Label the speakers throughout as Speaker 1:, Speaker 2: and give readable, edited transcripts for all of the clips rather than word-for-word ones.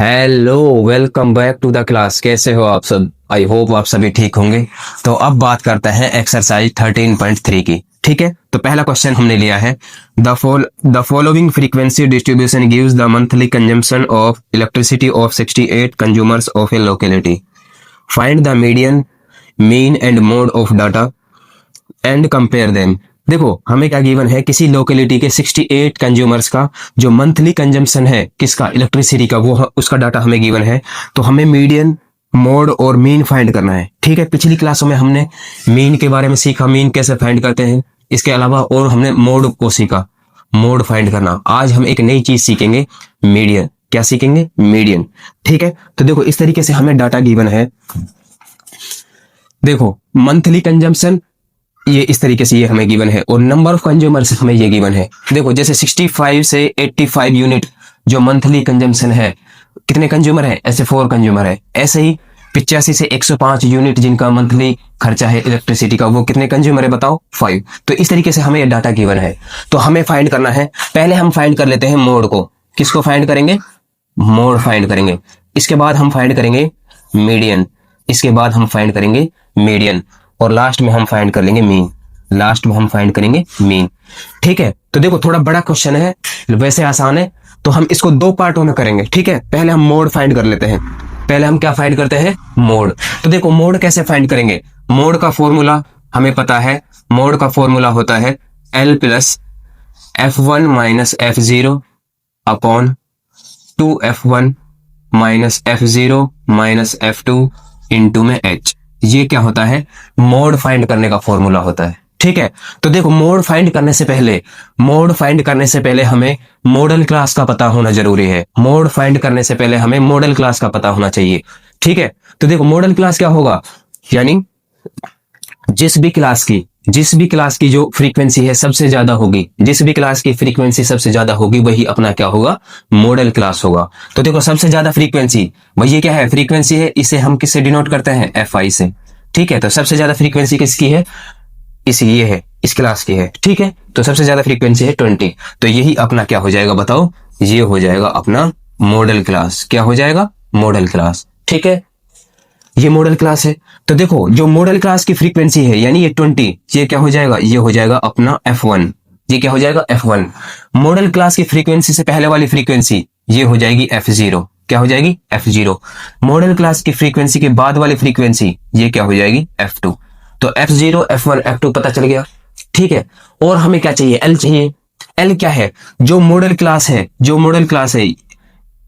Speaker 1: Hello, welcome back to the class. कैसे हो आप सब? आई होप आप सभी ठीक होंगे। तो अब बात करते हैं एक्सरसाइज 13.3 की। ठीक है, तो पहला क्वेश्चन हमने लिया है the following frequency distribution gives the monthly consumption of elasticity of 68 consumers of A locality. Find the median, mean and mode of data and compare them. देखो हमें क्या गिवन है, किसी लोकेलिटी के 68 कंज्यूमर्स का जो मंथली कंजम्पशन है किसका, इलेक्ट्रिसिटी का, वो उसका डाटा हमें गिवन है। तो हमें मीडियन, मोड और मीन फाइंड करना है। ठीक है, पिछली क्लासों में हमने मीन के बारे में सीखा, मीन कैसे फाइंड करते हैं। इसके अलावा और हमने मोड को सीखा, मोड फाइंड करना। आज हम एक नई चीज सीखेंगे, मीडियन। क्या सीखेंगे? मीडियन। ठीक है, तो देखो इस तरीके से हमें डाटा गिवन है। देखो मंथली कंजम्पशन ये इस तरीके से ये हमें गिवन है, और नंबर ऑफ कंज्यूमर्स हमें ये गिवन है। देखो जैसे 65 से 85 यूनिट जो मंथली कंजम्पशन है, कितने कंज्यूमर है? ऐसे 4 कंज्यूमर है। ऐसे ही 85 से 105 यूनिट जिनका मंथली खर्चा है इलेक्ट्रिसिटी का, वो कितने कंज्यूमर है बताओ? 5। तो इस तरीके से हमें ये डाटा गिवन है। तो हमें फाइंड करना है, पहले हम फाइंड कर लेते हैं मोड को। किसको फाइंड करेंगे? मोड फाइंड करेंगे। इसके बाद हम फाइंड करेंगे मीडियन, इसके बाद हम फाइंड करेंगे मीडियन, और लास्ट में हम फाइंड कर लेंगे मीन। लास्ट में हम फाइंड करेंगे मीन। ठीक है, तो देखो थोड़ा बड़ा क्वेश्चन है, वैसे आसान है, तो हम इसको 2 पार्टों में करेंगे। ठीक है, पहले हम मोड फाइंड कर लेते हैं। पहले हम क्या फाइंड करते हैं? मोड। तो देखो मोड कैसे फाइंड करेंगे? मोड का फॉर्मूला हमें पता है। मोड का फॉर्मूला होता है L plus F1 minus F0 upon 2F1 minus F0 minus F2 into में H। ये क्या होता है? मोड फाइंड करने का फॉर्मूला होता है। ठीक है, तो देखो मोड फाइंड करने से पहले हमें मॉडल क्लास का पता होना जरूरी है। मोड फाइंड करने से पहले हमें मॉडल क्लास का पता होना चाहिए। ठीक है, तो देखो मॉडल क्लास क्या होगा, यानी जिस भी क्लास की जो फ्रीक्वेंसी है सबसे ज्यादा होगी, जिस भी क्लास की फ्रीक्वेंसी सबसे ज्यादा होगी वही अपना क्या होगा? मॉडल क्लास होगा। तो देखो सबसे ज्यादा फ्रीक्वेंसी, भाई ये क्या है? फ्रीक्वेंसी है, इसे हम किससे डिनोट करते हैं? Fi से। ठीक है, तो सबसे ज्यादा फ्रीक्वेंसी किसकी है? ये है, इस क्लास की है। ठीक है, तो सबसे ज्यादा फ्रीक्वेंसी है 20। तो यही अपना क्या हो जाएगा बताओ? ये हो जाएगा अपना मॉडल क्लास। क्या हो जाएगा? Model class. ठीक है, ये मॉडल क्लास है। तो देखो जो मॉडल क्लास की फ्रीक्वेंसी है, यानी ये 20, ये क्या हो जाएगा? ये हो जाएगा अपना F1। ये क्या हो जाएगा? F1। मॉडल क्लास की फ्रीक्वेंसी से पहले वाली फ्रीक्वेंसी ये हो जाएगी F0। क्या हो जाएगी? F0। मॉडल क्लास की फ्रीक्वेंसी के बाद वाली फ्रीक्वेंसी ये क्या हो जाएगी? F2। तो F0, F1, F2 पता चल गया। ठीक है, और हमें क्या चाहिए? L चाहिए। L क्या है? जो मॉडल क्लास है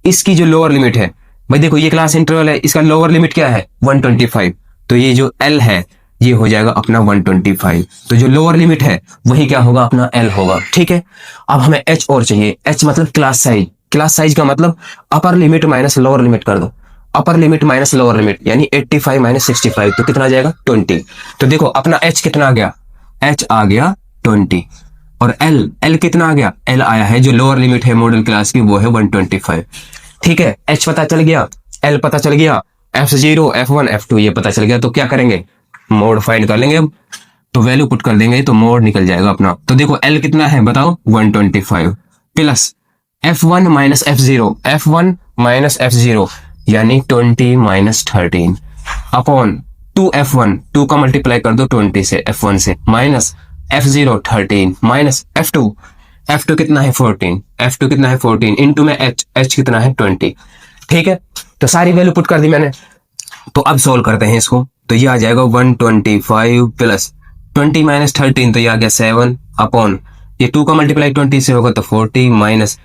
Speaker 1: इसकी जो लोअर लिमिट है, भाई देखो ये क्लास इंटरवल है, इसका लोअर लिमिट क्या है? 125। तो ये जो L है ये हो जाएगा अपना 125। तो जो लोअर लिमिट है वही क्या होगा? अपना L होगा। ठीक है, अब हमें H और चाहिए। H मतलब क्लास साइज। क्लास साइज का मतलब upper limit minus lower limit कर दो। Upper limit minus lower limit यानी 85 माइनस 65, तो कितना आ जाएगा? 20। तो देखो अपना H कितना आ गया? H आ गया 20। और L कितना आ गया? L आया है, जो लोअर लिमिट है मॉडल क्लास की वो है 125। ठीक है, H पता चल गया, L पता चल गया, F0, F1, F2 ये पता चल गया। तो क्या करेंगे? मोड फाइंड कर लेंगे। अब तो वैल्यू पुट कर देंगे तो मोड निकल जाएगा अपना। तो देखो L कितना है बताओ? 125 plus F1 minus F0, F1 minus F0 यानी 20 माइनस 13 अपॉन 2F1, 2 का मल्टीप्लाई कर दो 20 से, F1 से, माइनस F0 13 माइनस F2 कितना है? 14। F2 कितना है? 14 इंटू में H कितना है? 20। ठीक है, तो सारी वैल्यू पुट कर दी मैंने। तो अब सोल्व करते हैं इसको। तो ये आ जाएगा 125 प्लस 20 माइनस 13, तो ये आ गया 7 अपॉन ये 2 का मल्टीप्लाई 20 से होगा तो 40 माइनस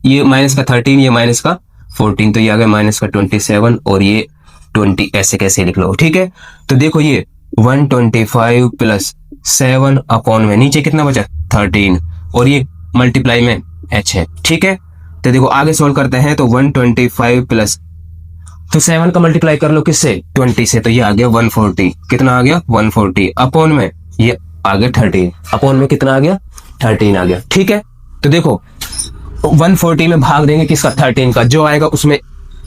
Speaker 1: ये माइनस का 13, ये माइनस का 14, तो ये आ गया माइनस का 27 और ये 20। ऐसे कैसे लिख लो। ठीक है, तो देखो ये 125 प्लस 7 अपॉन में नीचे कितना बचा? 13, और ये मल्टीप्लाई में H है। ठीक है, तो देखो आगे सोल्व करते हैं। तो 125 प्लस, तो 7 का मल्टीप्लाई कर लो किससे? 20 से, तो ये आ गया 140। कितना आ गया? 140 अपॉन में ये आ गया 13, अपॉन में कितना आ गया? 13 आ गया। ठीक है, तो देखो 140 में भाग देंगे किसका? 13 का, जो आएगा उसमें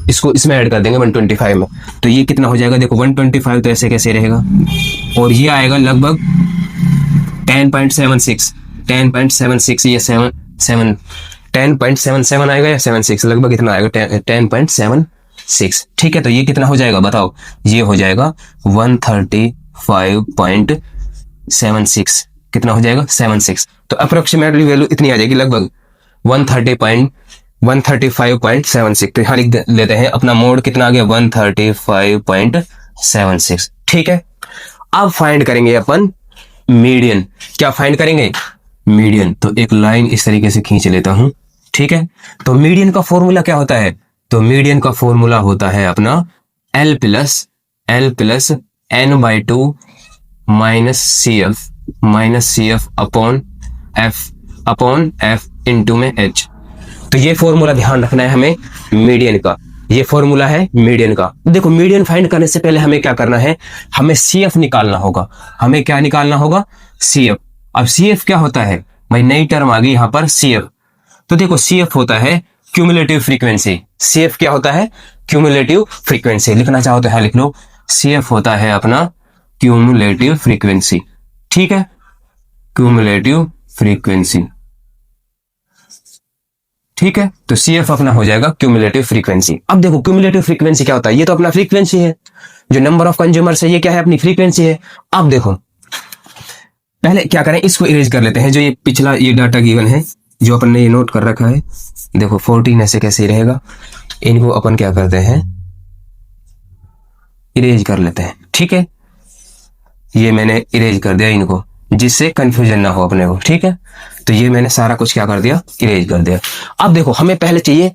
Speaker 1: इसको इसमें ऐड कर देंगे 125 में। तो ये कितना हो जाएगा? देखो 125 तो ऐसे कैसे रहेगा, और ये आएगा लगभग 10.76, ये 7 10.77 आएगा या 76, लगभग इतना आएगा, 10.76। ठीक है, तो ये कितना हो जाएगा बताओ, ये हो जाएगा 135.76। कितना हो जाएगा 76। तो अप्रोक्सीमेटली वैल्यू इतनी आ जाएगी, लगभग 135.76। तो यहाँ लिख लेते हैं अपना मोड कितना आ गया, 135.76। ठीक है, अब फाइंड करेंगे अपन मीडियन। क्या फाइंड करेंगे, मीडियन। तो एक लाइन इस तरीके से खींच लेता हूं। ठीक है, तो मीडियन का फॉर्मूला क्या होता है, तो मीडियन का फॉर्मूला होता है अपना L plus n/2 minus C F upon F into में H। तो ये फॉर्मूला ध्यान रखना है हमें मीडियन का, ये फॉर्मूला है मीडियन का। देखो मीडियन फाइंड करने से पहले हमें क्या करना है, हमें CF निकालना होगा। हमें क्या निकालना होगा, CF। अब CF क्या होता है भाई, नई टर्म आ गई यहाँ पर CF। तो देखो CF होता है क्यूमुलेटिव फ्रीक्वेंसी। CF क्या होता है, क्यूमुलेटिव फ्रीक्वेंसी। लिखना चाहो तो है लिख लो, CF होता है अपना क्यूमुलेटिव फ्रीक्वेंसी। ठीक है, क्यूमुलेटिव फ्रीक्वेंसी। ठीक है, तो CF अपना हो जाएगा क्यूमुलेटिव फ्रीक्वेंसी। अब देखो क्यूमुलेटिव फ्रीक्वेंसी क्या होता है, ये तो अपना फ्रीक्वेंसी है, जो नंबर ऑफ कंज्यूमर्स है ये क्या है, अपनी फ्रीक्वेंसी है। अब देखो पहले क्या करें, इसको इरेज कर लेते हैं, जो ये पिछला ये डाटा गिवन है जो अपन ने ये नोट कर रखा है। देखो 14 ऐसे कैसे रहेगा, इनको अपन क्या करते हैं, इरेज कर लेते हैं। ठीक है, ये मैंने इरेज कर दिया इनको, जिससे कंफ्यूजन ना हो अपने को। ठीक है, तो ये मैंने सारा कुछ क्या कर दिया, इरेज कर दिया। अब देखो हमें पहले चाहिए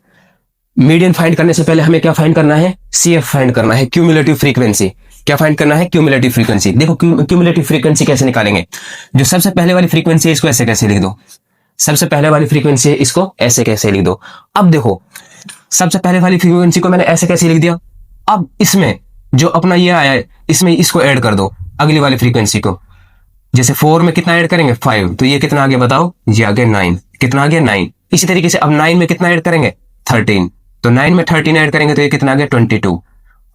Speaker 1: मीडियन फाइंड करने से पहले हमें क्या फाइंड करना है, CF फाइंड करना है, क्यूमुलेटिव फ्रीक्वेंसी। क्या फाइंड करना है, क्यूमुलेटिव फ्रीक्वेंसी। देखो क्यूमुलेटिव फ्रीक्वेंसी कैसे निकालेंगे, जो सबसे पहले वाली फ्रीक्वेंसी है इसको ऐसे कैसे लिख दो, सबसे पहले वाली फ्रीक्वेंसी है इसको ऐसे कैसे लिख दो। अब देखो सबसे पहले वाली फ्रीक्वेंसी को मैंने ऐसे कैसे लिख दिया, अब इसमें जो अपना ये आया है इसमें इसको ऐड कर दो अगली वाली फ्रीक्वेंसी को। जैसे 4 में कितना ऐड करेंगे 5, तो ये कितना आ गया बताओ, ये आ गया 9। कितना आ गया 9। इसी तरीके से अब 9 में कितना ऐड करेंगे 13, तो 9 में 13 ऐड करेंगे तो ये कितना आ गया 22।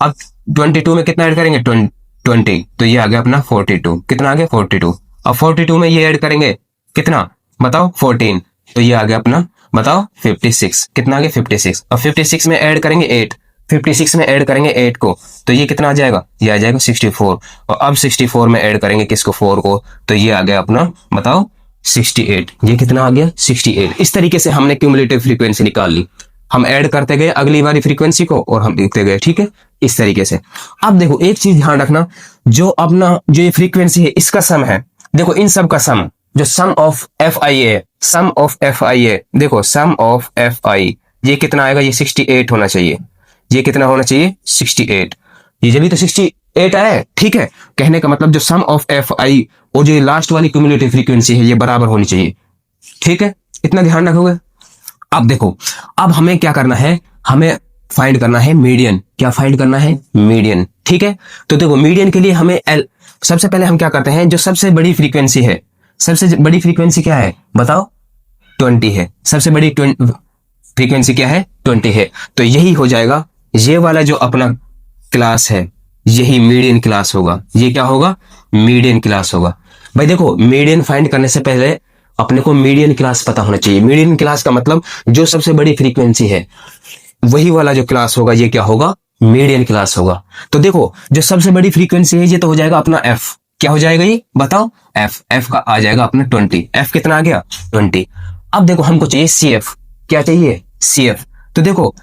Speaker 1: अब 22 में कितना ऐड करेंगे 20, तो ये आ गया अपना 42। कितना आ गया 42। अब 42 में ये ऐड करेंगे कितना बताओ 14, तो ये आ गया अपना बताओ 56। कितना आ गया 56। अब 56 में ऐड करेंगे 8, 56 में ऐड करेंगे 8 को, तो ये कितना आ जाएगा, ये आ जाएगा 64। और अब 64 में ऐड करेंगे किसको 4 को, तो ये आ गया अपना बताओ 68। ये कितना आ गया 68। इस तरीके से हमने क्यूमुलेटिव फ्रीक्वेंसी निकाल ली। हम ऐड करते गए अगली वाली फ्रीक्वेंसी को और हम लिखते गए। ठीक है, इस तरीके से। अब देखो एक चीज ध्यान रखना, जो अपना जो ये फ्रीक्वेंसी है इसका सम है, देखो इन सब का सम, जो सम ऑफ FI है, सम ऑफ FI है, देखो सम ऑफ FI ये कितना आएगा, ये 68 होना चाहिए। ये कितना होना चाहिए 68। ये जब भी तो 68 आया। ठीक है, कहने का मतलब जो सम ऑफ FI और जो लास्ट वाली क्यूमुलेटिव फ्रीक्वेंसी है ये बराबर होनी चाहिए। ठीक है, इतना ध्यान रखोगे। अब देखो अब हमें क्या करना है, हमें फाइंड करना है मीडियन। क्या फाइंड करना है, मीडियन। ठीक है, तो देखो मीडियन के लिए हमें सबसे पहले हम क्या करते हैं, जो सबसे बड़ी फ्रीक्वेंसी है, सबसे बड़ी फ्रीक्वेंसी क्या है बताओ 20 है। सबसे बड़ी फ्रीक्वेंसी क्या है 20 है। तो यही हो जाएगा, ये वाला जो अपना क्लास है यही मीडियन क्लास होगा। ये क्या होगा, मीडियन क्लास होगा। भाई देखो मीडियन फाइंड करने से पहले अपने को मीडियन क्लास पता होना चाहिए। मीडियन क्लास का मतलब जो सबसे बड़ी फ्रीक्वेंसी है वही वाला जो क्लास होगा ये क्या होगा, मीडियन क्लास होगा। तो देखो जो सबसे बड़ी फ्रीक्वेंसी है ये तो हो जाएगा अपना F। क्या हो जाएगा ये बताओ, F का आ जाएगा अपना 20। F कितना आ गया 20। अब देखो हमको चाहिए CF। क्या चाहिए CF। तो देखो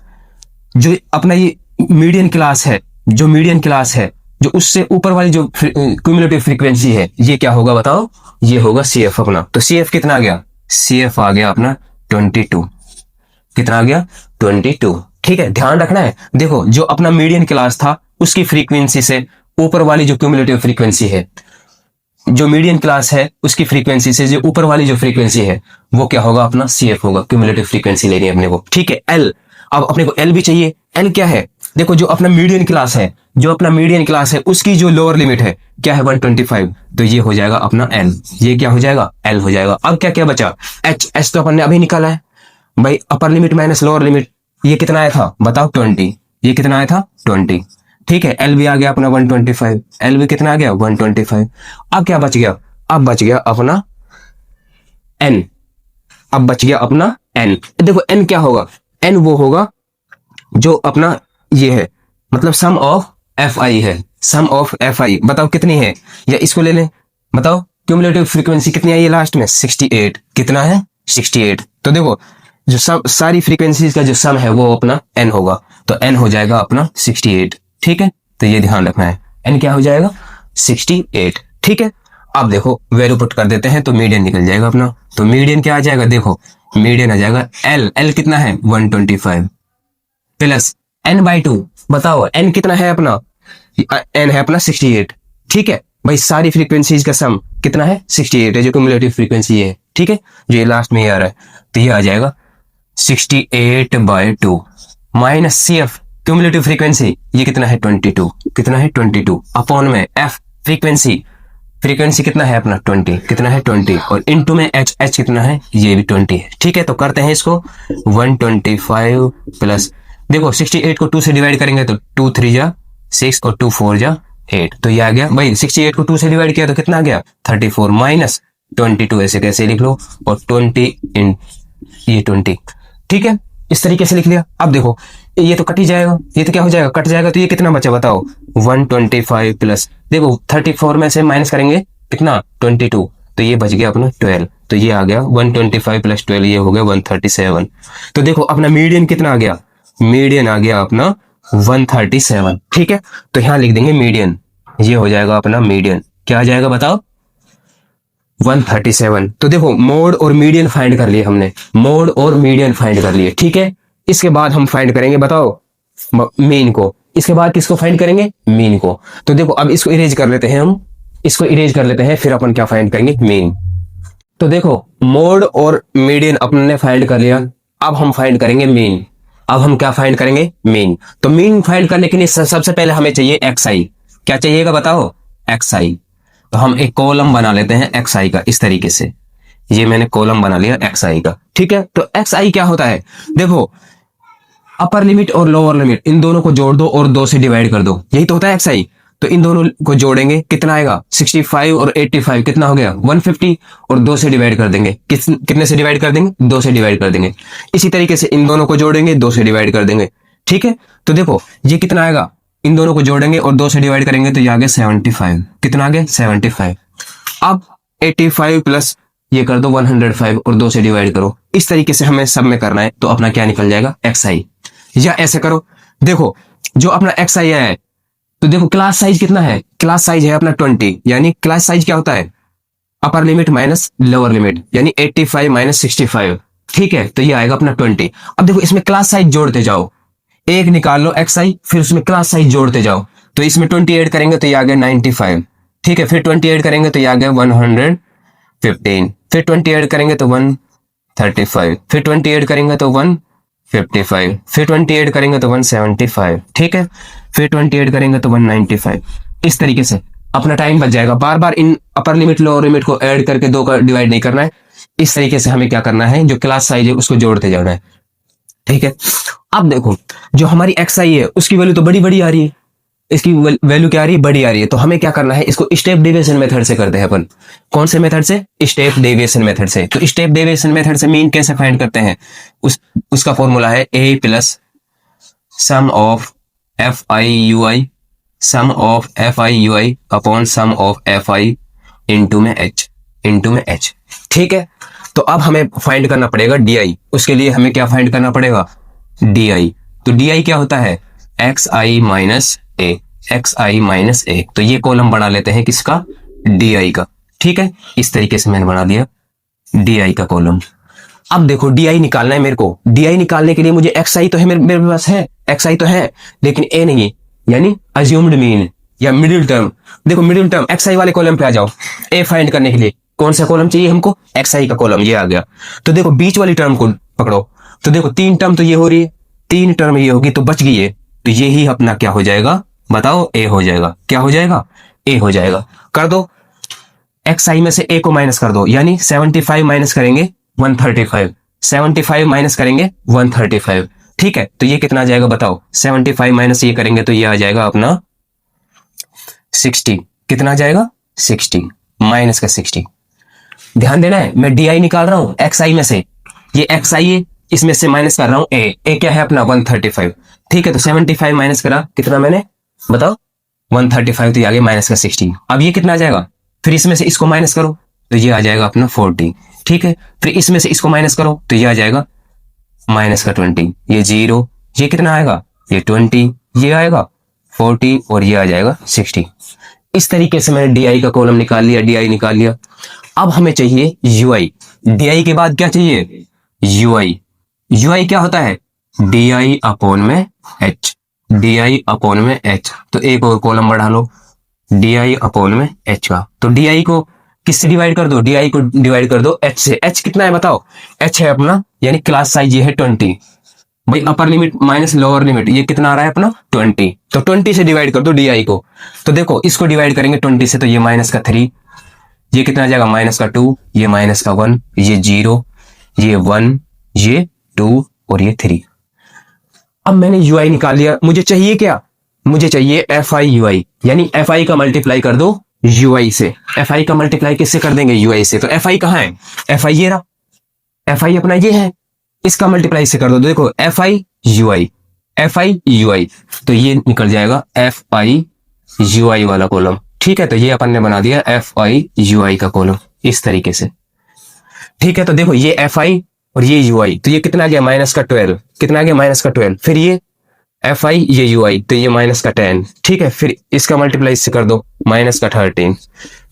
Speaker 1: जो अपना ये मीडियन क्लास है, जो मीडियन क्लास है, जो उससे ऊपर वाली जो क्यूमुलेटिव फ्रीक्वेंसी है ये क्या होगा बताओ, ये होगा CF अपना। तो CF कितना आ गया, CF आ गया अपना 22। कितना आ गया 22। ठीक है, ध्यान रखना है। देखो जो अपना मीडियन क्लास था उसकी फ्रीक्वेंसी से ऊपर वाली जो क्यूमुलेटिव फ्रीक्वेंसी है, जो मीडियन क्लास है उसकी फ्रीक्वेंसी से जो ऊपर वाली जो फ्रीक्वेंसी है वो क्या होगा अपना CF होगा। क्यूमुलेटिव फ्रीक्वेंसी लेनी है अपने को। ठीक है, L। अब अपने को L भी चाहिए। L क्या है, देखो जो अपना मीडियन क्लास है, जो अपना मीडियन क्लास है उसकी जो लोअर लिमिट है क्या है 125। तो ये हो जाएगा अपना L। ये क्या हो जाएगा L हो जाएगा। अब क्या क्या बचा H तो अपन ने अभी निकाला है भाई, upper limit minus lower limit. ये कितना आया था बताओ 20। ये कितना आया था 20। ठीक है, L भी आ गया अपना 125। L भी कितना आ गया 125। अब क्या बच गया, अब बच गया अपना N। अब बच गया अपना n। देखो n क्या होगा, n वो होगा जो अपना ये है, मतलब सम ऑफ एफ आई है, सम ऑफ एफ आई। बताओ कितनी है, या इसको ले लें, बताओ क्यूमुलेटिव फ्रीक्वेंसी कितनी आई है लास्ट में, 68। कितना है, 68। तो देखो जो सब सारी फ्रीक्वेंसीज का जो सम है वो अपना n होगा, तो n हो जाएगा अपना 68। ठीक है, तो ये ध्यान रखना है, n क्या हो जाएगा, 68। ठीक है, अब देखो वैल्यू पुट कर देते हैं तो मीडियन निकल जाएगा अपना। तो मीडियन क्या आ जाएगा, देखो मीडियन आ जाएगा l कितना है 125 प्लस n/2। बताओ n कितना है अपना, n है अपना 68। ठीक है भाई, सारी फ्रीक्वेंसीज का सम कितना है, 68 है, जो क्यूमुलेटिव फ्रीक्वेंसी है। ठीक है, जो ये लास्ट में ये आ रहा है, तो ये आ जाएगा 68/2 माइनस CF क्यूमुलेटिव फ्रीक्वेंसी, ये कितना है 22, कितना है 22 अपॉन में F फ्रीक्वेंसी, फ्रीक्वेंसी कितना है अपना 20, कितना है 20, और इनटू में H कितना है, ये भी 20 है। ठीक है, तो करते हैं इसको 125 प्लस, देखो 68 को 2 से डिवाइड करेंगे तो 2 3 जा 6 और 2 4 जा 8, तो ये आ गया भाई। 68 को 2 से डिवाइड किया तो कितना आ गया 34 माइनस 22, ऐसे कैसे लिख लो, और 20 इन ये 20। ठीक है, इस तरीके से लिख लिया। अब देखो ये तो कट ही जाएगा, ये तो क्या हो जाएगा, कट जाएगा, तो ये कितना बचा बताओ 125 प्लस, देखो 34 में से माइनस करेंगे कितना 22, तो ये बच गया अपना 12, तो ये आ गया 125 प्लस 12, ये हो गया 137। तो देखो अपना मीडियन कितना आ गया, मीडियन आ गया अपना 137। ठीक है, तो यहां लिख देंगे मीडियन, ये हो जाएगा अपना मीडियन, क्या आ जाएगा बताओ 137। तो देखो मोड और मीडियन फाइंड कर लिए हमने, मोड और मीडियन फाइंड कर लिए। ठीक है, इसके बाद हम फाइंड करेंगे बताओ मीन को, इसके बाद किसको फाइंड करेंगे, मीन को। तो देखो अब इसको इरेज कर लेते हैं, हम इसको इरेज कर लेते हैं, फिर अपन क्या फाइंड करेंगे, मीन। तो देखो मोड और मीडियन अपन ने फाइंड कर लिया, अब हम फाइंड करेंगे मीन। अब हम क्या फाइंड करेंगे, मीन। तो मीन फाइंड करने के लिए सबसे पहले हमें चाहिए XI। क्या चाहिएगा बताओ, XI। तो हम एक कॉलम बना लेते हैं XI का, इस तरीके से, ये मैंने कॉलम बना लिया XI का। ठीक है, तो XI क्या होता है, देखो अपर लिमिट और लोअर लिमिट इन दोनों को जोड़ दो और 2 से डिवाइड कर दो, यही तो होता है XI। तो इन दोनों को जोड़ेंगे कितना आएगा, 65 और 85 कितना हो गया 150, और 2 से डिवाइड कर देंगे, कितने से डिवाइड कर देंगे, 2 से डिवाइड कर देंगे। इसी तरीके से इन दोनों को जोड़ेंगे, 2 से डिवाइड कर देंगे। ठीक है, तो देखो ये कितना आएगा, इन दोनों को जोड़ेंगे और 2 से डिवाइड करेंगे तो ये आ गया 75, कितना आ गया 75। अब 85 प्लस ये कर दो 105 और 2 से डिवाइड करो, इस तरीके से हमें सब में करना है, तो अपना क्या निकल जाएगा XI। या ऐसे करो, देखो जो अपना XI है, तो देखो क्लास साइज कितना है, क्लास साइज है अपना 20, यानी क्लास साइज क्या होता है, upper limit minus lower limit, यानी 85 माइनस 65। ठीक है, तो ये आएगा अपना 20। अब देखो इसमें क्लास साइज जोड़ते जाओ, एक निकाल लो XI, फिर उसमें क्लास साइज जोड़ते जाओ, तो इसमें 20 ऐड करेंगे तो ये आ गया 95। ठीक है, फिर 20 ऐड करेंगे तो ये आ गया 115, फिर 20 ऐड करेंगे तो 135, फिर 20 ऐड करेंगे तो 155, फिर 20 ऐड करेंगे तो 175। ठीक है, फिर 20 ऐड करेंगे तो 195। इस तरीके से अपना टाइम बच जाएगा, बार बार इन अपर लिमिट लोअर लिमिट को ऐड करके 2 का डिवाइड नहीं करना है। इस तरीके से हमें क्या करना है, जो क्लास साइज है उसको जोड़ते जाना है। ठीक है, अब देखो जो हमारी XI है उसकी वैल्यू तो बड़ी बड़ी आ रही है, इसकी वैल्यू क्या आ रही है, बड़ी आ रही है। तो हमें क्या करना है, इसको स्टेप डेविएशन मेथड से करते हैं अपन। कौन से मेथड से, स्टेप डेविएशन मेथड से। तो स्टेप डेविएशन मेथड से मीन कैसे फाइंड करते हैं, उसका फॉर्मूला है A plus sum of FI/UI, sum of FI/UI upon sum of FI into में H। ठीक है, तो अब हमें फाइंड करना पड़ेगा DI। उसके लिए हमें क्या फाइंड करना पड़ेगा, DI। तो DI क्या होता है, XI माइनस A। तो ये कॉलम बना लेते हैं किसका, DI का। ठीक है, इस तरीके से मैंने बना दिया DI का कॉलम। अब देखो DI निकालना है मेरे को, DI निकालने के लिए मुझे XI तो है, मेरे पास है XI तो है, लेकिन A नहीं है, यानी अज्यूम्ड मीन या मिडिल टर्म। देखो मिडिल टर्म XI वाले कॉलम पे आ जाओ, A फाइंड करने के लिए कौन सा कॉलम चाहिए हमको, XI का कॉलम, ये आ गया। तो देखो बीच वाली टर्म को पकड़ो, तो देखो 3 टर्म तो ये हो रही है, 3 टर्म ये होगी, तो बच गई है, तो ये ही अपना क्या हो जाएगा बताओ, A हो जाएगा। क्या हो जाएगा, A हो जाएगा। कर दो, XI में से A को माइनस कर दो, यानी 75 माइनस करेंगे 135, 75 माइनस करेंगे 135। ठीक है, तो ये कितना आ जाएगा बताओ, 75 माइनस ये करेंगे तो ये आ जाएगा अपना 60। कितना आ जाएगा 60, माइनस का 60। ध्यान देना है, मैं DI निकाल रहा हूं XI में से, ये एक्स आई है, इसमें से माइनस कर रहा हूं ए क्या है अपना 135। ठीक है, तो 75 माइनस करा, कितना मैंने बताओ 135, तो ये आ गया माइनस का 60। अब ये कितना आ जाएगा, फिर इसमें से इसको माइनस करो तो ये आ जाएगा अपना 40। ठीक है, फिर इसमें से इसको माइनस करो तो ये आ जाएगा माइनस का 20, ये 0, ये कितना आएगा, ये 20, ये आएगा 40 और ये आ जाएगा 60। इस तरीके से मैंने डी का कॉलम निकाल लिया, डी निकाल लिया। अब हमें चाहिए यूआई। डी के बाद क्या चाहिए, यूआई। यूआई क्या होता है, डी आई अपॉन में एच, डी आई अपॉन में एच। तो एक और कॉलम बढ़ा लो डी आई अपॉन में एच का। तो डी आई को किससे डिवाइड कर दो, डी आई को डिवाइड कर दो एच से। एच कितना है बताओ, एच है अपना यानी क्लास साइज ये है 20। भाई upper limit minus lower limit, ये कितना आ रहा है अपना 20। तो 20 से डिवाइड कर दो डी आई को। तो देखो इसको डिवाइड करेंगे 20 से, तो ये माइनस का 3, ये कितना आ जाएगा माइनस का 2, ये माइनस का 1, ये 0, ये 1, ये 2 और ये 3। अब मैंने यूआई निकाल लिया। मुझे चाहिए क्या, मुझे चाहिए एफ आई यूआई, यानी एफ आई का मल्टीप्लाई कर दो यूआई से। एफ आई का मल्टीप्लाई किससे कर देंगे, यूआई से। तो एफ आई कहाँ है, एफ आई ये रहा, एफ आई अपना ये है, इसका मल्टीप्लाई से कर दो। देखो F I UI, F I UI, तो ये निकल जाएगा एफ आई यूआई वाला कॉलम। ठीक है, तो ये अपन ने बना दिया एफ आई यूआई का कॉलम इस तरीके से। ठीक है, तो देखो ये एफ आई और ये यूआई, तो ये कितना आ गया माइनस का 12, कितना आ गया माइनस का 12। फिर ये एफ आई ये यूआई, तो ये माइनस का 10। ठीक है, फिर इसका मल्टीप्लाई इससे कर दो माइनस का 13,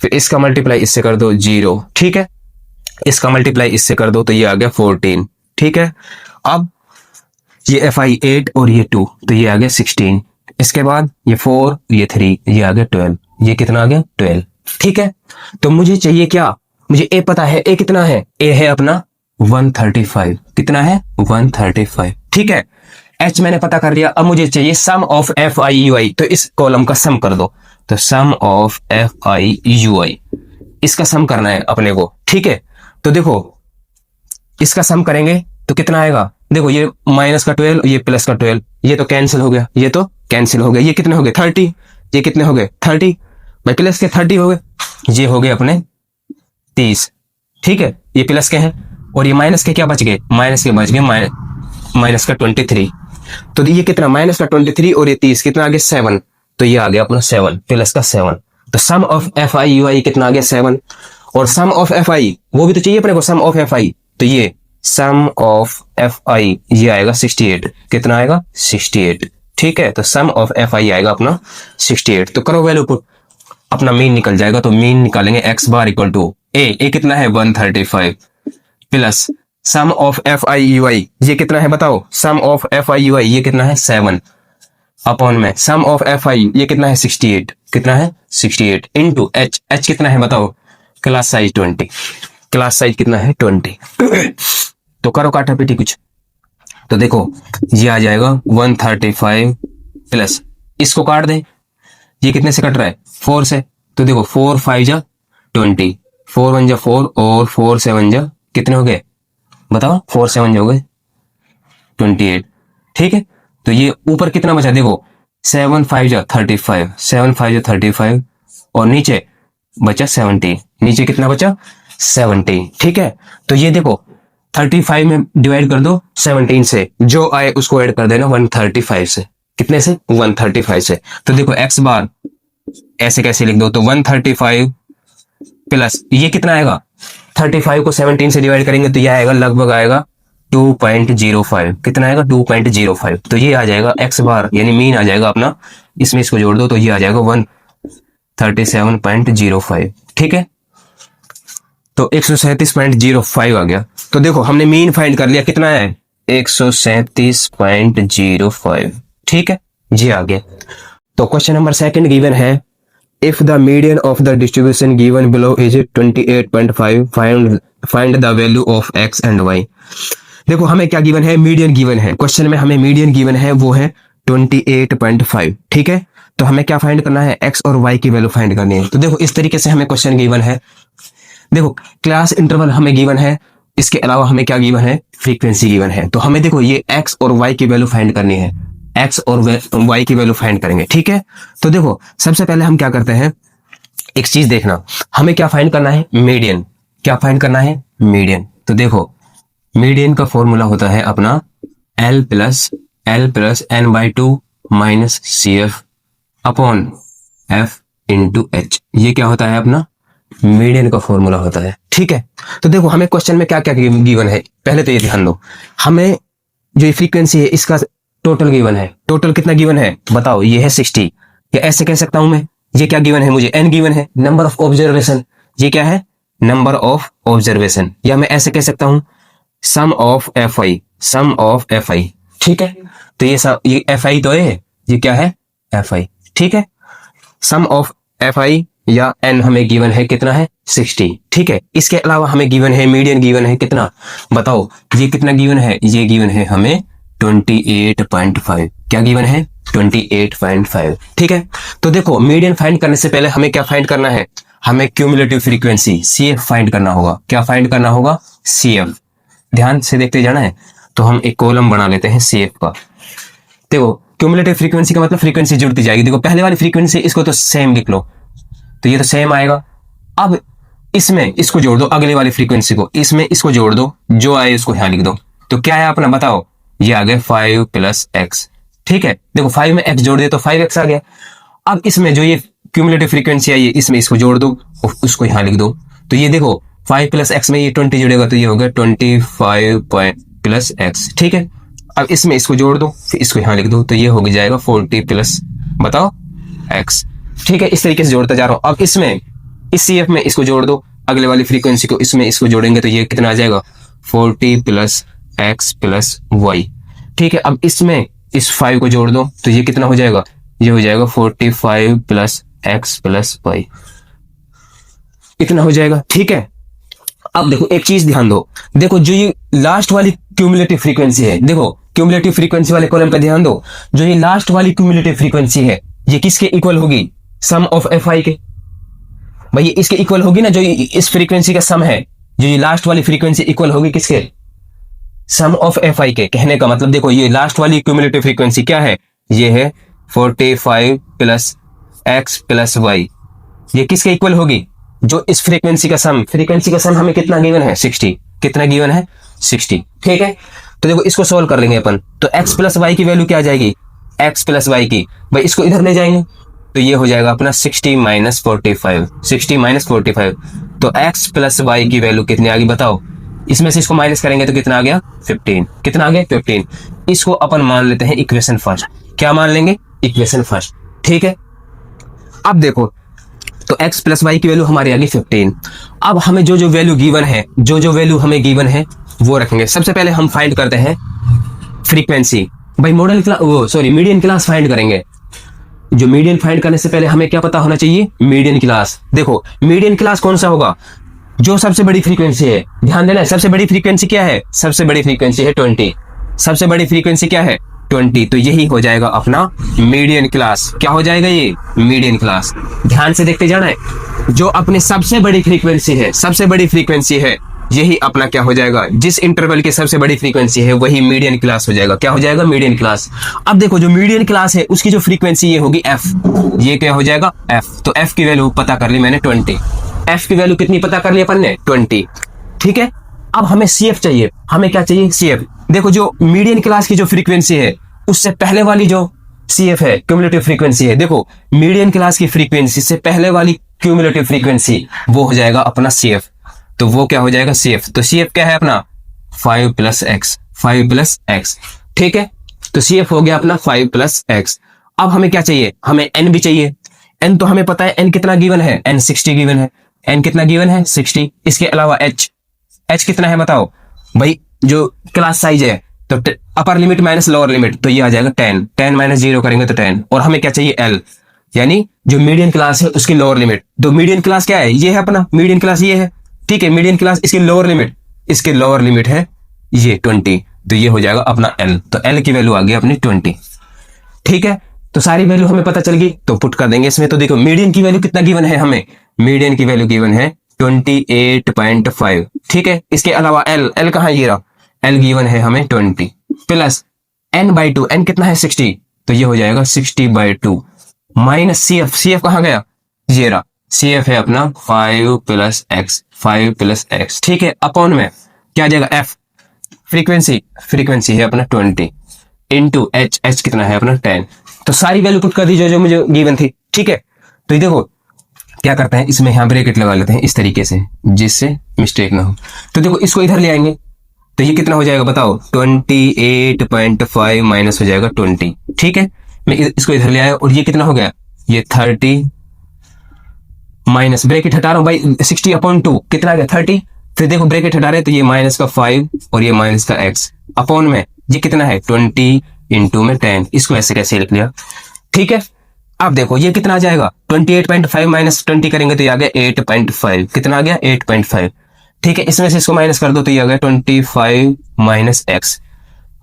Speaker 1: फिर इसका मल्टीप्लाई इससे कर दो 0। ठीक है, इसका मल्टीप्लाई इससे कर दो तो ये आ गया 14। ठीक है, अब ये एफ आई 8 और ये 2, तो ये आ गया 16। इसके बाद ये 4, ये 3, ये आ गया 12, ये कितना आ गया 12। ठीक है, तो मुझे चाहिए क्या, मुझे ए पता है, ए कितना है, ए है अपना 135, कितना है 135। ठीक है, एच मैंने पता कर लिया। अब मुझे चाहिए सम ऑफ एफ आई यू आई, तो इस कॉलम का सम कर दो। तो सम ऑफ एफ आई यू आई, इसका सम करना है अपने को। ठीक है, तो देखो इसका सम करेंगे तो कितना आएगा, देखो ये माइनस का 12, ये प्लस का 12, ये तो कैंसिल हो गया, ये तो कैंसिल हो गया। ये कितने हो गए 30, ये कितने हो गए 30, भाई प्लस के 30 हो गए, ये हो गए अपने 30। ठीक है, ये प्लस के हैं और ये माइनस के क्या बच गए, माइनस के बच गए माइनस का 23। तो ये कितना माइनस का 23 और ये 30 कितना आ गया 7, तो ये आ गया अपना 7 प्लस का 7। तो सम ऑफ एफ आई यू आई कितना आ गया 7, और सम ऑफ एफ आई वो भी तो चाहिए अपने को, सम ऑफ एफ आई, तो ये सम ऑफ एफ आई ये आएगा 68, कितना आएगा 68। ठीक है, तो सम ऑफ एफ आई आएगा अपना 68। तो करो वैल्यू पुट, अपना मीन निकल जाएगा। तो मीन निकालेंगे x bar equal to A कितना है 135 plus sum of f i u i ये कितना है बताओ, sum of f i u i ये कितना है 7 अपॉन में सम ऑफ एफ आई ये कितना है 68, कितना है 68 इनटू एच, एच कितना है बताओ, क्लास साइज 20, क्लास साइज कितना है 20। तो करो काटा पीटी कुछ, तो देखो ये आ जाएगा 135 प्लस इसको काट दें, ये कितने से कट रहा है 4 से। तो देखो 4 5 जा 20, 4 1 जा 4 और 4 7 जा कितने हो गए बताओ, 4 7 हो गए 28। ठीक है, तो ये ऊपर कितना बचा देखो 7 5 जा 35, 7 5 जा 35 और नीचे बचा 70, नीचे कितना बचा 70। ठीक है, तो ये देखो 35 में डिवाइड कर दो 17 से, जो आए उसको ऐड कर देना 135 से, कितने से 135 से। तो देखो एक्स बार ऐसे कैसे लिख दो, तो 135 प्लस ये कितना आएगा 35 को 17 से डिवाइड करेंगे तो ये आएगा लगभग आएगा 2.05, कितना आएगा 2.05। तो ये आ जाएगा एक्स बार यानी मीन आ जाएगा अपना, इसमें इसको जोड़ दो तो ये आ जाएगा 137.05। ठीक है, तो 137.05 आ गया। तो देखो हमने मीन फाइंड कर लिया, कितना है 137.05। ठीक है, ये आ गया। तो क्वेश्चन नंबर 2 गिवन है, if the median of the distribution given below is 28.5 find the value of X and Y. देखो हमें क्या गिवन है, मीडियन गिवन है, क्वेश्चन में हमें मीडियन गिवन है वो है 28.5। ठीक है, तो हमें क्या फाइंड करना है, एक्स और वाई की वैल्यू फाइंड करनी है। तो देखो इस तरीके से हमें क्वेश्चन गिवन है, देखो क्लास इंटरवल हमें गिवन है, इसके अलावा हमें क्या गिवन है, फ्रीक्वेंसी गिवन है। तो हमें देखो ये एक्स और वाई की वैल्यू फाइंड करनी है, एक्स और वाई की वैल्यू फाइंड करेंगे। ठीक है, तो देखो सबसे पहले हम क्या करते हैं, एक चीज देखना, हमें क्या फाइंड करना है मीडियन, क्या फाइंड करना है मीडियन। तो देखो मीडियन का फॉर्मूला होता है अपना L plus n/2 minus CF upon F into H। ये क्या होता है अपना मीडियन का फॉर्मूला होता है। ठीक है, तो देखो हमें क्वेश्चन में क्या क्या गिवन है, पहले तो ये ध्यान दो। हमें जो फ्रीक्वेंसी है इसका टोटल गिवन है। टोटल कितना गिवन है बताओ, ये है 60। या ऐसे कह सकता हूं मैं, ये क्या गिवन है मुझे, n गिवन है, नंबर ऑफ ऑब्जर्वेशन, ये क्या है नंबर ऑफ ऑब्जर्वेशन। या मैं ऐसे कह सकता हूं सम ऑफ fi। ठीक है, तो ये fi तो है, ये क्या है fi। ठीक है, सम ऑफ fi या n हमें गिवन है कितना है 60। ठीक है, इसके अलावा हमें गिवन है मीडियन गिवन है कितना, बताओ ये कितना गिवन है, ये गिवन है हमें 28.5। क्या गिवन है 28.5। ठीक है, तो देखो मीडियन फाइंड करने से पहले हमें क्या फाइंड करना है, हमें क्यूमुलेटिव फ्रीक्वेंसी CF फाइंड करना होगा। क्या फाइंड करना होगा CF, ध्यान से देखते जाना है। तो हम एक कॉलम बना लेते हैं CF का। देखो क्यूमुलेटिव फ्रीक्वेंसी का मतलब फ्रीक्वेंसी जुड़ती जाएगी। देखो पहले वाली फ्रीक्वेंसी इसको तो सेम लिख लो, तो ये तो सेम आएगा। अब इसमें इसको जोड़ दो अगले वाली फ्रीक्वेंसी को, इसमें इसको जोड़ दो, जो आए उसको यहां लिख दो। तो क्या है अपना बताओ, ये आ गया 5 + x। ठीक है, देखो 5 में x जोड़ दे तो 5x आ गया। अब इसमें जो ये क्यूमुलेटिव फ्रीक्वेंसी आई है इसमें इसको जोड़ दो और उसको यहां लिख दो। तो ये देखो 5 + x में ये 20 जुड़ेगा तो ये होगा 25 + x। ठीक है, अब इसमें इसको जोड़ दो, फिर इसको यहां लिख दो, तो ये हो जाएगा 40 + बताओ x। ठीक है, इस तरीके से जोड़ता जा रहा हूं। अब इसमें इस CF में इसको जोड़ दो अगले वाली फ्रीक्वेंसी को, इसमें इसको जोड़ेंगे तो ये कितना आ जाएगा 40 + x + y। ठीक है, अब इसमें इस 5 को जोड़ दो तो ये कितना हो जाएगा, ये हो जाएगा 45 + x + y, इतना हो जाएगा। ठीक है, अब देखो एक चीज ध्यान दो, देखो जो ये लास्ट वाली क्यूमुलेटिव फ्रीक्वेंसी है, देखो क्यूमुलेटिव फ्रीक्वेंसी वाले कॉलम पे ध्यान दो, जो ये लास्ट वाली क्यूमुलेटिव फ्रीक्वेंसी है ये किसके इक्वल होगी, सम ऑफ fi के। भाई ये इसके इक्वल होगी ना, जो इस फ्रीक्वेंसी का सम है, जो ये लास्ट वाली फ्रीक्वेंसी इक्वल होगी किसके, सम ऑफ fi के। कहने का मतलब देखो ये लास्ट वाली क्यूमुलेटिव फ्रीक्वेंसी क्या है, ये है 45 + x + y। ये किसके इक्वल होगी, जो इस फ्रीक्वेंसी का सम, फ्रीक्वेंसी का सम हमें कितना गिवन है 60। कितना गिवन है 60। ठीक है, तो देखो इसको सोल्व कर लेंगे अपन। तो x + y की वैल्यू क्या आ जाएगी, x + y की, भाई इसको इधर ले जाएंगे तो ये हो जाएगा अपना 60 - 45। 60 - 45, तो x + y की वैल्यू कितनी आ गई बताओ, इसमें से इसको माइनस करेंगे तो कितना आ गया 15। कितना आ गया 15। इसको अपन मान लेते हैं इक्वेशन फर्स्ट। क्या मान लेंगे, इक्वेशन फर्स्ट। ठीक है, अब देखो तो x + y की वैल्यू हमारी आ गई 15। अब हमें जो जो वैल्यू गिवन है, जो जो वैल्यू हमें गिवन है वो रखेंगे। सबसे पहले हम फाइंड करते हैं फ्रीक्वेंसी। भाई मॉडल क्लास, वो सॉरी मीडियन क्लास फाइंड करेंगे। जो मीडियन फाइंड करने से पहले हमें क्या पता होना चाहिए, मीडियन क्लास। देखो मीडियन क्लास कौन सा होगा, जो सबसे बड़ी फ्रीक्वेंसी है। ध्यान देना, सबसे बड़ी फ्रीक्वेंसी क्या है, सबसे बड़ी फ्रीक्वेंसी है 20। सबसे बड़ी फ्रीक्वेंसी क्या है 20, तो यही हो जाएगा अपना मीडियन क्लास। क्या हो जाएगा ये मीडियन क्लास। ध्यान से देखते जाना है, जो अपनी सबसे बड़ी फ्रीक्वेंसी है, सबसे बड़ी फ्रीक्वेंसी है, यही अपना क्या हो जाएगा, जिस इंटरवल की सबसे बड़ी फ्रीक्वेंसी है वही मीडियन क्लास हो जाएगा। क्या हो जाएगा मीडियन क्लास। अब देखो जो मीडियन क्लास है उसकी जो फ्रीक्वेंसी ये होगी f, ये क्या हो जाएगा f। तो f की वैल्यू पता कर ली मैंने 20। f की वैल्यू कितनी पता कर ली अपन ने 20। ठीक है, अब हमें CF चाहिए। हमें क्या चाहिए CF। देखो जो मीडियन क्लास की जो फ्रीक्वेंसी है उससे पहले वाली जो CF है, क्यूमुलेटिव फ्रीक्वेंसी है, देखो मीडियन क्लास की फ्रीक्वेंसी से पहले वाली क्यूमुलेटिव फ्रीक्वेंसी वो हो जाएगा अपना CF। तो वो क्या हो जाएगा CF। तो CF क्या है अपना 5 + x, 5 + x। ठीक है, तो CF हो गया अपना 5 + x। अब हमें क्या चाहिए, हमें n भी चाहिए। n तो हमें पता है n कितना गिवन है, n 60 गिवन है। n कितना गिवन है 60। इसके अलावा h कितना है बताओ, भाई जो क्लास साइज है तो upper limit minus lower limit, तो ये आ जाएगा 10। 10 - 0 करेंगे तो 10। और हमें क्या चाहिए L, यानी जो मीडियन क्लास है उसकी लोअर लिमिट। तो मीडियन क्लास क्या है, ये है अपना मीडियन क्लास, ये है। ठीक है, मीडियन क्लास इसकी लोअर लिमिट, इसकी लोअर लिमिट है ये 20, तो ये हो जाएगा अपना L। तो L की वैल्यू आ गई अपनी 20। ठीक है, तो सारी वैल्यू हमें पता चल गई, तो पुट कर देंगे इसमें। तो देखो मीडियन की वैल्यू कितना गिवन है हमें, मीडियन की वैल्यू गिवन है 28.5। ठीक है, इसके अलावा L कहाँ है, ये रहा, L गिवन है हमें 20 प्लस n/2, n कितना है 60, तो ये हो जाएगा 60/2 माइनस CF कहाँ गया, ये रहा, CF है अपना 5 + x, 5 + x। ठीक है, अपॉन में क्या आ जाएगा f, फ्रीक्वेंसी है अपना 20 इंटू एच कितना है अपना 10। तो सारी वैल्यू पुट कर दीजिए जो मुझे गिवन थी। ठीक है, तो ये देखो क्या करते हैं, इसमें यहाँ ब्रैकेट लगा लेते हैं इस तरीके से जिससे मिस्टेक ना हो। तो देखो इसको इधर ले आएंगे तो ये कितना हो जाएगा बताओ, 28.5 माइनस हो जाएगा 20। ठीक है, मैं इसको इधर ले आया और ये कितना हो गया, ये 30 माइनस ब्रैकेट हटा रहा हूं भाई, 60/2 कितना आ गया 30। फिर देखो ब्रैकेट हटा रहे तो ये माइनस का 5 और ये माइनस का x अपॉन में ये कितना है 20 इंटू में 10। इसको ऐसे कैसे लिख लिया। ठीक है, अब देखो ये कितना आ जाएगा, 28.5 माइनस 20 करेंगे तो ये आ गया 8.5। कितना आ गया 8.5। ठीक है, इसमें से इसको माइनस कर दो तो ये आ गया 25 माइनस x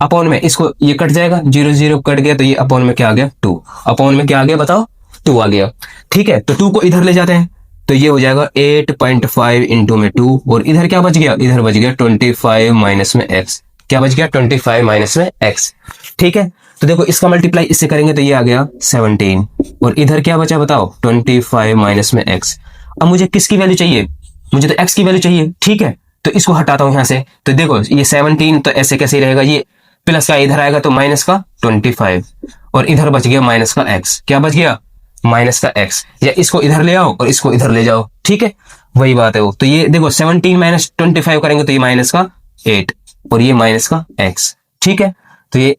Speaker 1: अपॉन में, इसको ये कट जाएगा, 0 0 कट गया तो ये अपॉन में क्या आ गया 2। अपॉन में क्या आ गया बताओ 2 आ गया। ठीक है, तो 2 को इधर ले जाते हैं तो ये हो जाएगा 8.5 इंटू में 2 और इधर क्या बच गया, इधर बच गया 25 माइनस में x। क्या बच गया 25 माइनस में x। ठीक है, तो देखो इसका मल्टीप्लाई इससे करेंगे तो ये आ गया 17 और इधर क्या बचा बताओ 25 माइनस में x। अब मुझे किसकी वैल्यू चाहिए, मुझे तो x की वैल्यू चाहिए। ठीक है, तो इसको हटाता हूं यहां से तो देखो ये 17 तो ऐसे कैसे रहेगा, ये प्लस का इधर आएगा तो माइनस का 25 और इधर बच गया माइनस का x। क्या बच गया माइनस का x, या इसको इधर ले आओ और इसको इधर ले जाओ। ठीक है, वही बात है वो। तो ये देखो 17 माइनस 25 करेंगे तो ये माइनस का 8 और ये माइनस का x। ठीक है, तो ये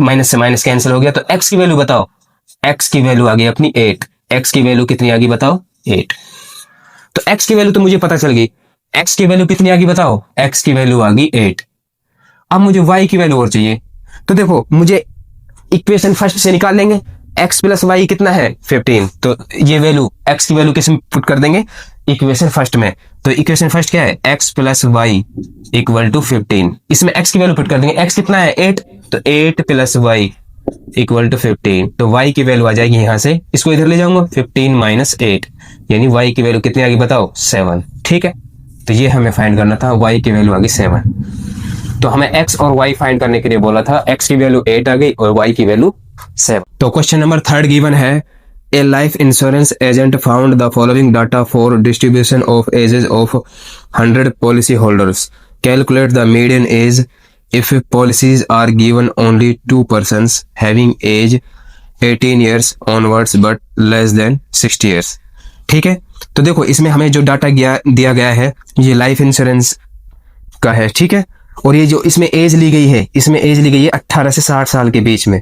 Speaker 1: माइनस से माइनस कैंसिल हो गया। तो x की वैल्यू बताओ, x की वैल्यू आ गई अपनी 8। x की वैल्यू कितनी आ गई बताओ 8। तो x की वैल्यू तो मुझे पता चल गई, x की वैल्यू कितनी आ गई बताओ, x की वैल्यू आ गई 8। अब मुझे y की वैल्यू और चाहिए। तो देखो मुझे इक्वेशन फर्स्ट से निकाल लेंगे, x प्लस वाई कितना है 15। तो ये वैल्यू x की वैल्यू किस में पुट कर देंगे, इक्वेशन फर्स्ट में। तो इक्वेशन फर्स्ट क्या है, x plus Y equal to 15। इसमें x की वैल्यू पुट कर देंगे, x कितना है 8 तो 8 प्लस वाई इक्वल टू 15। तो y की वैल्यू आ जाएगी यहां से, इसको इधर ले जाऊंगा 15 माइनस 8 यानी y की वैल्यू कितनी आ गई बताओ 7। ठीक है, तो ये हमें फाइंड करना था, y की वैल्यू आ गई 7। तो हमें x और y फाइंड करने के लिए बोला था, x की वैल्यू 8 आ गई और y की वैल्यू 7। तो क्वेश्चन नंबर 3 गिवन है, a life insurance agent found the following data for distribution of ages of 100 policy holders, calculate the median age if policies are given only 2 persons having age 18 years onwards but less than 60 years। ठीक है, तो देखो इसमें हमें जो data दिया गया है ये लाइफ इंश्योरेंस का है। ठीक है, और ये जो इसमें एज ली गई है, इसमें एज ली गई है 18 से 60 साल के बीच में,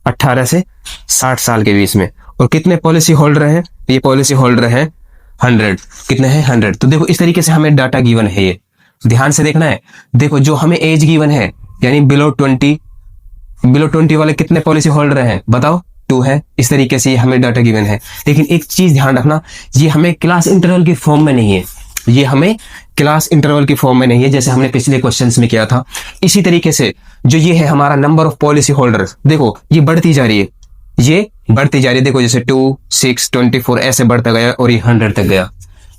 Speaker 1: 18 से 60 साल के बीच में। और कितने पॉलिसी होल्डर हैं, ये पॉलिसी होल्डर है 100। कितने हैं 100। तो देखो इस तरीके से हमें डाटा गिवन है, ये ध्यान से देखना है। देखो जो हमें एज गिवन है यानी बिलो 20 वाले कितने पॉलिसी होल्डर हैं बताओ 2 है। इस तरीके से हमें डाटा गिवन है। लेकिन एक चीज ध्यान रखना, ये हमें क्लास इंटरवल की फॉर्म में नहीं है, ये हमें क्लास इंटरवल की फॉर्म में नहीं है जैसे हमने पिछले क्वेश्चंस में किया था। इसी तरीके से जो ये है हमारा नंबर ऑफ पॉलिसी होल्डर्स, देखो ये बढ़ती जा रही है, ये बढ़ती जा रही है। देखो जैसे 2, 6, 24 ऐसे बढ़ता गया और ये 100 तक गया।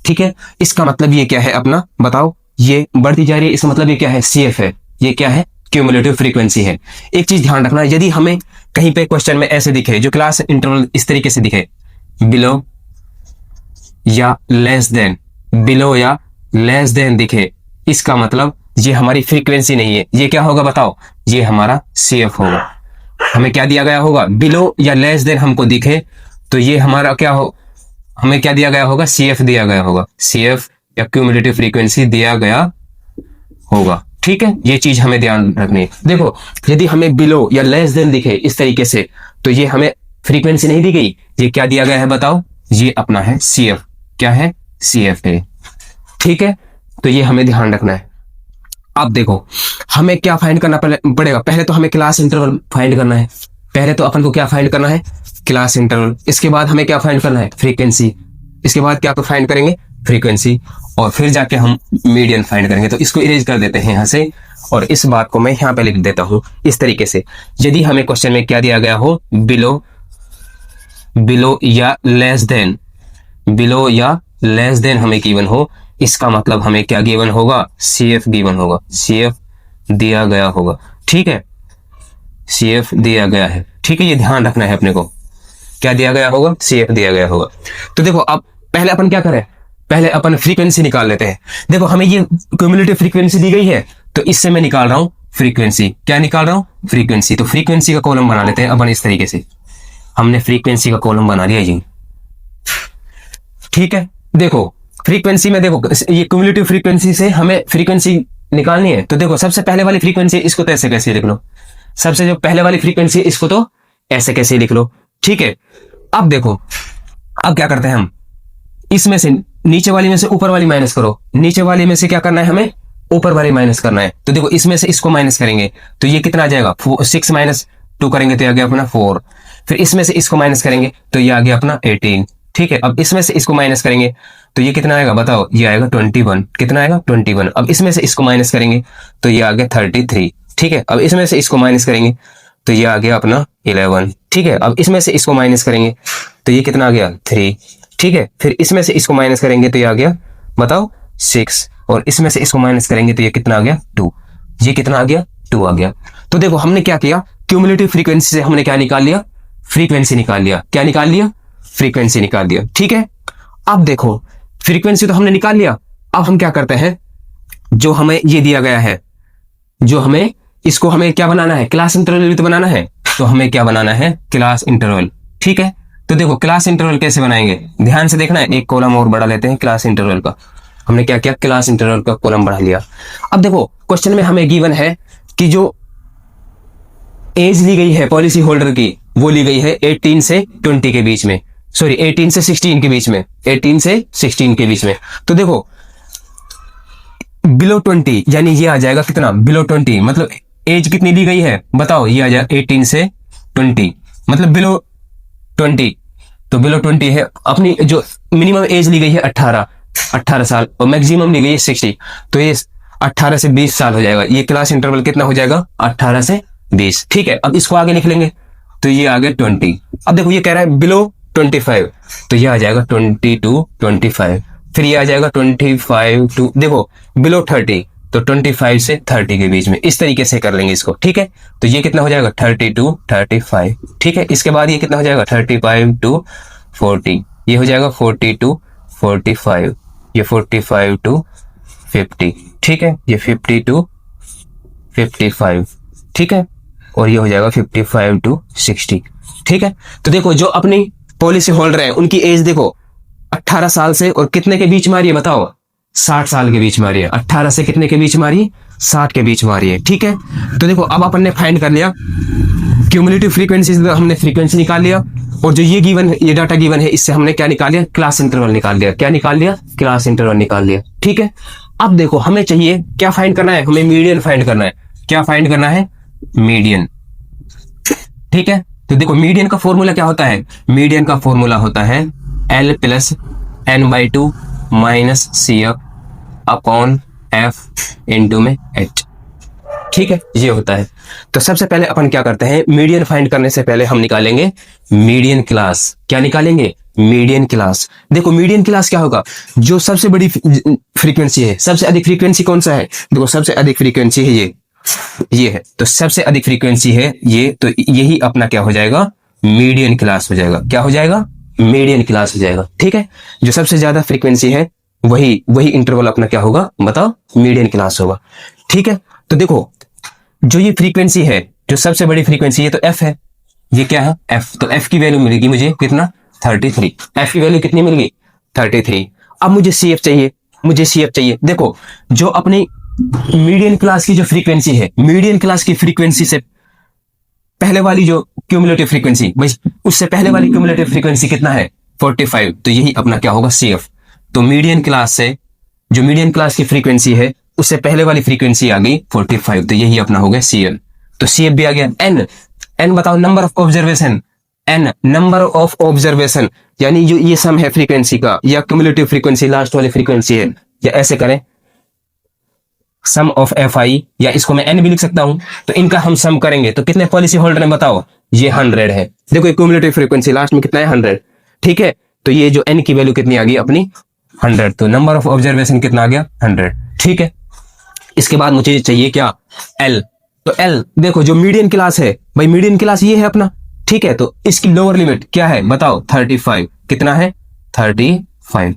Speaker 1: ठीक है, इसका मतलब ये क्या है अपना बताओ, ये बढ़ती जा रही है, इसका मतलब ये क्या है CF है, ये क्या है क्यूमुलेटिव फ्रीक्वेंसी है। एक चीज ध्यान रखना, यदि हमें कहीं पे क्वेश्चन में ऐसे दिखे जो क्लास इंटरवल इस तरीके से दिखे, बिलो या लेस देन, बिलो या लेस देन दिखे, इसका मतलब ये हमारी फ्रीक्वेंसी नहीं है। ये क्या होगा बताओ, ये हमारा CF होगा। हमें क्या दिया गया होगा, बिलो या लेस देन हमको दिखे तो ये हमारा क्या हो, हमें क्या दिया गया होगा, CF दिया गया होगा, CF या क्यूमुलेटिव फ्रीक्वेंसी दिया गया होगा। ठीक है, ये चीज हमें ध्यान रखनी है। देखो यदि हमें बिलो या लेस देन दिखे इस तरीके से तो ये हमें फ्रीक्वेंसी नहीं दी गई, ये क्या दिया गया है बताओ, ये अपना है CF। क्या है CF है। ठीक है, तो ये हमें ध्यान रखना है। अब देखो हमें क्या फाइंड करना पड़ेगा, पहले तो हमें क्लास इंटरवल फाइंड करना है। पहले तो अपन को क्या फाइंड करना है, क्लास इंटरवल। इसके बाद हमें क्या फाइंड करना है, फ्रीक्वेंसी। इसके बाद क्या फाइंड करेंगे, फ्रीक्वेंसी, और फिर जाके हम मीडियन फाइंड करेंगे। तो इसको इरेज कर देते हैं यहाँ से और इस बात को मैं यहाँ पे लिख देता हूँ इस तरीके से। यदि हमें क्वेश्चन में क्या दिया गया हो, बिलो या लेस देन, बिलो या लेस देन हमें गिवन हो, इसका मतलब हमें क्या गिवन होगा, CF गिवन होगा, CF दिया गया होगा। ठीक है, CF दिया गया है। ठीक है, ये ध्यान रखना है अपने को, क्या दिया गया होगा, CF दिया गया होगा। तो देखो अब पहले अपन क्या करें, पहले अपन फ्रीक्वेंसी निकाल लेते हैं। देखो हमें ये क्यूमुलेटिव फ्रीक्वेंसी दी गई है तो इससे मैं निकाल रहा हूं फ्रीक्वेंसी, क्या निकाल रहा हूं, फ्रीक्वेंसी। तो फ्रीक्वेंसी का कॉलम बना लेते हैं अपन इस तरीके से, हमने फ्रीक्वेंसी का कॉलम बना लिया जी। ठीक है, देखो फ्रीक्वेंसी में देखो ये क्यूमुलेटिव फ्रीक्वेंसी से हमें फ्रीक्वेंसी निकालनी है। तो देखो सबसे पहले वाली फ्रीक्वेंसी इसको तो ऐसे कैसे लिख लो, सबसे जो पहले वाली फ्रीक्वेंसी इसको तो ऐसे कैसे लिख लो। ठीक है, अब देखो अब क्या करते हैं हम, इसमें से नीचे वाली में से ऊपर वाली माइनस करो, नीचे वाली में से क्या करना है हमें, ऊपर वाली माइनस करना है। तो देखो इसमें से इसको माइनस करेंगे तो ये कितना आ जाएगा, 6 माइनस 2 करेंगे तो ये आ गया अपना 4। फिर इसमें से इसको माइनस करेंगे तो ये आ गया अपना 18। ठीक है, अब इसमें से इसको माइनस करेंगे तो ये कितना आएगा बताओ, ये आएगा 21। कितना आएगा 21। अब इसमें से इसको माइनस करेंगे तो ये आ गया 33। ठीक है, अब इसमें से इसको माइनस करेंगे तो ये आ गया अपना 11। ठीक है, अब इसमें से इसको माइनस करेंगे तो ये कितना आ गया 3। ठीक है, फिर इसमें से इसको माइनस करेंगे तो ये आ गया बताओ 6, और इसमें से इसको माइनस करेंगे तो ये कितना आ गया 2। ये कितना आ गया 2 आ गया। तो देखो हमने क्या किया, क्यूमुलेटिव फ्रीक्वेंसी से हमने क्या निकाल लिया, फ्रीक्वेंसी निकाल लिया। क्या निकाल लिया, फ्रीक्वेंसी निकाल लिया। ठीक है, अब देखो फ्रीक्वेंसी तो हमने निकाल लिया, अब हम क्या करते हैं, जो हमें ये दिया गया है, जो हमें इसको हमें क्या बनाना है, क्लास इंटरवल भी तो बनाना है। तो हमें क्या बनाना है, क्लास इंटरवल। ठीक है, तो देखो क्लास इंटरवल कैसे बनाएंगे, ध्यान से देखना है। एक कॉलम और बढ़ा लेते हैं क्लास इंटरवल का। हमने क्या किया, क्लास इंटरवल का कॉलम बढ़ा लिया। अब देखो क्वेश्चन में हमें गिवन है कि जो एज ली गई है पॉलिसी होल्डर की, वो ली गई है 18 से 20 के बीच में, सॉरी 18 से 16 के बीच में, 18 से 16 के बीच में। तो देखो बिलो 20 यानी ये आ जाएगा कितना, बिलो 20 मतलब एज कितनी ली गई है बताओ, ये आ जाएगा 18 से 20 मतलब बिलो 20। तो बिलो 20 है, अपनी जो मिनिमम एज ली गई है 18 साल, और मैक्सिमम ली गई है 60। तो ये 18 से 20 साल हो जाएगा। ये क्लास इंटरवल कितना हो जाएगा, 18 से 20। ठीक है, अब इसको आगे लिख लेंगे तो ये आ गया 20। अब देखो ये कह रहा है बिलो 25, तो ये आ जाएगा 20 to 25। फिर ये आ जाएगा 25 टू, देखो बिलो 30 तो 25 से 30 के बीच में, इस तरीके से कर लेंगे इसको। ठीक है, तो ये कितना हो जाएगा 30 to 35। ठीक है, इसके बाद ये कितना हो जाएगा 35 to 40, ये हो जाएगा 40 to 45, ये 45 to 50। ठीक है, ये 50 to 55। ठीक है, और ये हो जाएगा 55 to 60। ठीक है, तो देखो जो अपनी पॉलिसी होल्डर है उनकी एज देखो 18 साल से और कितने के बीच मारी है बताओ, 60 साल के बीच मारी है। 18 से कितने के बीच मारी, 60 के बीच मारी है। ठीक है, तो देखो अब अपन ने फाइंड कर लिया क्यूमुलेटिव फ्रीक्वेंसी से, हमने फ्रीक्वेंसी निकाल लिया, और जो ये गिवन है, ये डाटा गिवन है, इससे हमने क्या निकाल लिया, क्लास इंटरवल निकाल लिया। क्या निकाल लिया, क्लास इंटरवल निकाल लिया। ठीक है, अब देखो हमें चाहिए क्या फाइंड करना है, हमें मीडियन फाइंड करना है। क्या फाइंड करना है, मीडियन। ठीक है, तो देखो मीडियन का फॉर्मूला क्या होता है, मीडियन का फॉर्मूला होता है L plus n/2 minus CF upon F into में H। ठीक है, ये होता है। तो सबसे पहले अपन क्या करते हैं, मीडियन फाइंड करने से पहले हम निकालेंगे मीडियन क्लास। क्या निकालेंगे, मीडियन क्लास। देखो मीडियन क्लास क्या होगा, जो सबसे बड़ी फ्रीक्वेंसी है, सबसे अधिक फ्रीक्वेंसी कौन सा है, देखो सबसे अधिक फ्रीक्वेंसी है ये है, तो सबसे अधिक फ्रीक्वेंसी है ये, तो यही अपना क्या हो जाएगा, मीडियन क्लास हो जाएगा। क्या हो जाएगा, मीडियन क्लास हो जाएगा। ठीक है, जो सबसे ज्यादा फ्रीक्वेंसी है वही इंटरवल अपना क्या होगा बताओ, मीडियन क्लास होगा। ठीक है, तो देखो जो ये फ्रीक्वेंसी है, जो सबसे बड़ी फ्रीक्वेंसी है, तो एफ है, ये क्या है एफ, तो एफ की वैल्यू मिलेगी मुझे कितना 33। एफ की वैल्यू कितनी मिल गई 33। अब मुझे सी एफ चाहिए, मुझे सी एफ चाहिए। देखो जो अपनी मीडियन क्लास की जो फ्रीक्वेंसी है, मीडियन क्लास की फ्रीक्वेंसी से पहले वाली जो क्यूमुलेटिव फ्रीक्वेंसी, उससे पहले वाली क्यूमुलेटिव फ्रीक्वेंसी कितना है 45, तो यही अपना क्या होगा सी एफ। तो मीडियन क्लास से जो मीडियन क्लास की फ्रीक्वेंसी है उससे पहले वाली फ्रीक्वेंसी आ गई 45, तो यही अपना हो गया सी एफ। तो सी एफ भी आ गया। एन बताओ number of observation, N number of observation, यानी जो ये सम है फ्रीक्वेंसी का, या क्यूमुलेटिव फ्रीक्वेंसी लास्ट वाली फ्रीक्वेंसी है, या ऐसे करें सम ऑफ एफ आई, या इसको मैं एन भी लिख सकता हूं। तो इनका हम सम करेंगे तो कितने पॉलिसी होल्डर है बताओ, ये 100 है। देखो ये क्यूमुलेटिव फ्रीक्वेंसी लास्ट में कितना है 100। ठीक है, तो ये जो एन की वैल्यू कितनी आ गई अपनी 100, तो नंबर ऑफ ऑब्जर्वेशन कितना आ गया 100। ठीक है, इसके बाद मुझे चाहिए क्या एल, तो एल देखो जो मीडियन क्लास है भाई, मीडियन क्लास ये है अपना। ठीक है, तो इसकी लोअर लिमिट क्या है बताओ 35, कितना है 35,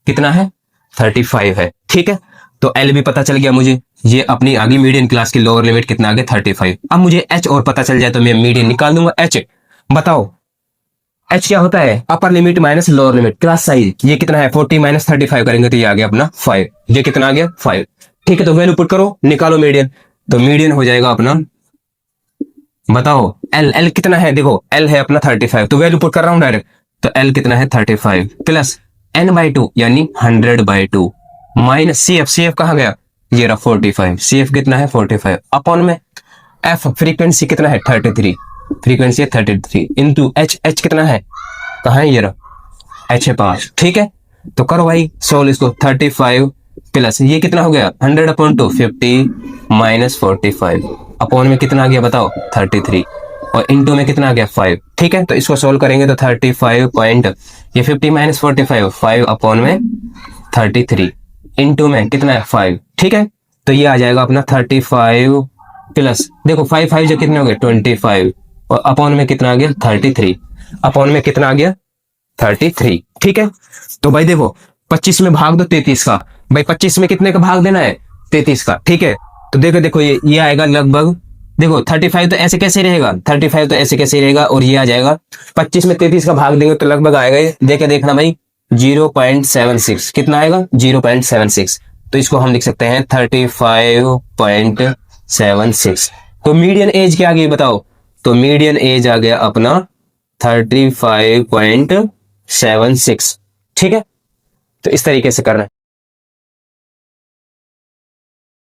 Speaker 1: कितना है 35 है। ठीक है, तो एल भी पता चल गया मुझे, ये अपनी आगे मीडियन क्लास की लोअर लिमिट कितना आ गया 35। अब मुझे एच और पता चल जाए तो मैं मीडियन निकाल दूंगा। एच बताओ, एच क्या होता है? Upper limit minus lower limit class size. ये कितना है? 40 माइनस 35 करेंगे तो ये आ गया अपना 5। ये कितना आ गया? 5। ठीक है, तो वैल्यू पुट करो, निकालो मीडियन। तो मीडियन हो जाएगा अपना, बताओ एल। एल कितना है? देखो एल है अपना 35, तो वैल्यू पुट कर रहा हूं डायरेक्ट। तो एल कितना है? 35 प्लस n/2 यानी 100/2 minus C F. C F कहाँ गया? ये रहा 45। सी एफ कितना है? 45 अपॉन में एफ फ्रीक्वेंसी कितना है? 33। फ्रीक्वेंसी है 33 इंटू एच। एच कितना है? कहाँ है? ये रहा एच है 5। ठीक है, तो करो भाई सोल्व इसको। 35 प्लस ये कितना हो गया? 100/2 50 माइनस 45 अपॉन में कितना आ गया बताओ? 33 और इंटू में कितना आ गया? 5। ठीक है, तो इसको सोल्व करेंगे तो 35 पॉइंट, ये 50 माइनस 45 5 अपॉन में 33 इंटू में कितना है? 5। ठीक है, तो ये आ जाएगा अपना 35 प्लस, देखो 5 5 जो कितने हो गए? 25 और अपॉन में कितना आ गया? 33 अपॉन में कितना आ गया? 33। ठीक है, तो भाई देखो 25 में भाग दो 33 का। भाई 25 में कितने का भाग देना है? 33 का। ठीक है, तो देखो देखो ये आएगा लगभग, देखो 35 तो ऐसे कैसे रहेगा? 35 तो ऐसे कैसे रहेगा? और ये आ जाएगा 25 में 33 का भाग देंगे तो लगभग आएगा ये, देखे देखना भाई 0.76। कितना आएगा? 0.76। तो इसको हम लिख सकते हैं 35.76। तो मीडियन एज क्या आ गई बताओ? तो मीडियन एज आ गया अपना 35.76। ठीक है, तो इस तरीके से करना है।